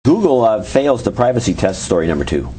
Google fails the privacy test, story number 2.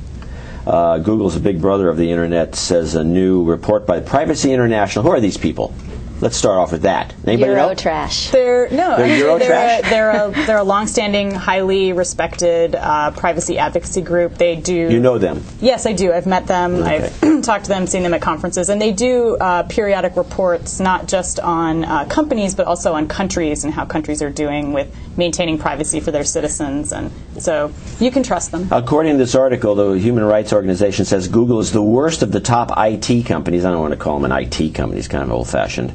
Google's a big brother of the internet, says a new report by Privacy International. Who are these people? Let's start off with that. Anybody know? Eurotrash. They're Eurotrash? They're a long-standing, highly respected privacy advocacy group. They do. You know them? Yes, I do. I've met them. Okay. I've talked to them, seen them at conferences, and they do periodic reports, not just on companies, but also on countries and how countries are doing with maintaining privacy for their citizens. And so you can trust them. According to this article, the Human Rights Organization says Google is the worst of the top IT companies. I don't want to call them an IT company. It's kind of old-fashioned.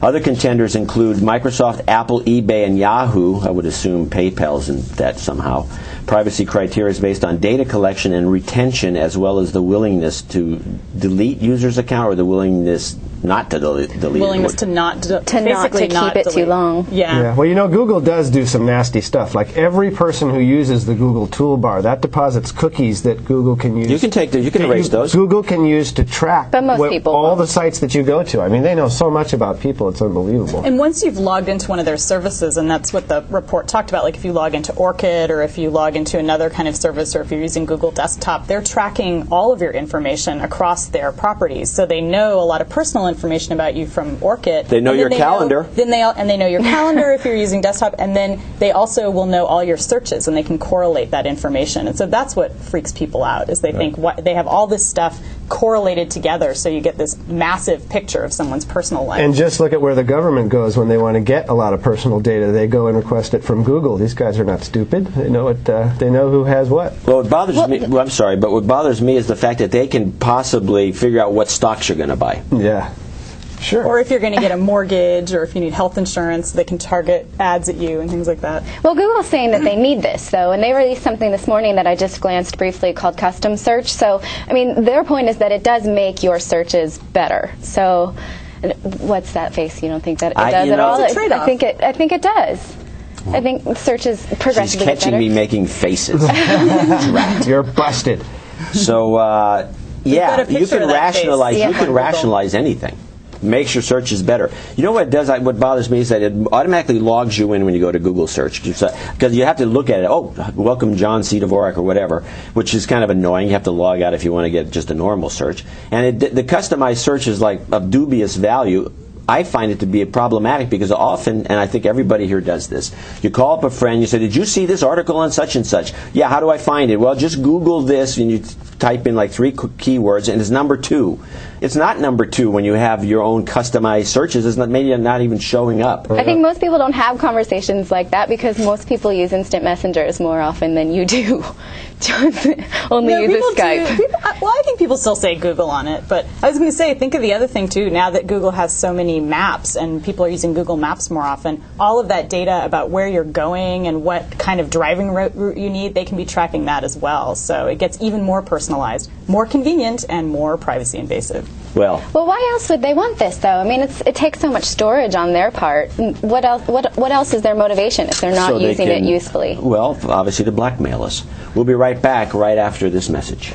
Other contenders include Microsoft, Apple, eBay, and Yahoo. I would assume PayPal's in that somehow. Privacy criteria is based on data collection and retention, as well as the willingness to delete users' account or the willingness not to delete. Willingness to not keep it too long. Yeah. Well, you know, Google does do some nasty stuff. Like every person who uses the Google toolbar, that deposits cookies that Google can use. You can take those. You can erase those. Google can use to track all the sites that you go to. I mean, they know so much about people. It's unbelievable. And once you've logged into one of their services, and that's what the report talked about, like if you log into Orchid or if you log into another kind of service or if you're using Google Desktop, they're tracking all of your information across their properties. So they know a lot of personal information about you from Orchid. They know your calendar. They know your calendar if you're using desktop, and then they also will know all your searches, and they can correlate that information. And so that's what freaks people out, is they think they have all this stuff correlated together, so you get this massive picture of someone's personal life. And just look at where the government goes when they want to get a lot of personal data. They go and request it from Google. These guys are not stupid. They know what. They know who has what. Well, what bothers me. Well, I'm sorry, but what bothers me is the fact that they can possibly figure out what stocks you're going to buy. Yeah. Sure. Or if you're going to get a mortgage, or if you need health insurance, they can target ads at you and things like that. Well, Google's saying that they need this, though, and they released something this morning that I just glanced briefly called custom search. So, I mean, their point is that it does make your searches better. So, what's that face? You don't think that it does at all? It's a trade-off. I think it does. I think search is progressively She's catching me making faces. You're busted. So, yeah, you can rationalize. Yeah. You can rationalize anything. Makes your searches better. You know what it does? What bothers me is that it automatically logs you in when you go to Google search, because you have to look at it. Oh, welcome John C. Dvorak or whatever, which is kind of annoying. You have to log out if you want to get just a normal search. And the customized search is like of dubious value. I find it to be problematic because often, and I think everybody here does this, you call up a friend, you say, did you see this article on such and such? Yeah, how do I find it? Well, just Google this, and you type in like 3 keywords, and it's number 2. It's not number 2 when you have your own customized searches. It's maybe not even showing up. I think most people don't have conversations like that because most people use instant messengers more often than you do. Only uses Skype. Well, I think people still say Google on it, but I was going to say, think of the other thing too. Now that Google has so many maps and people are using Google Maps more often, all of that data about where you're going and what kind of driving route you need, they can be tracking that as well. So it gets even more personalized, more convenient, and more privacy invasive. Well, why else would they want this, though? I mean, it takes so much storage on their part. What else is their motivation if they're not using it usefully? Well, obviously to blackmail us. We'll be right back right after this message.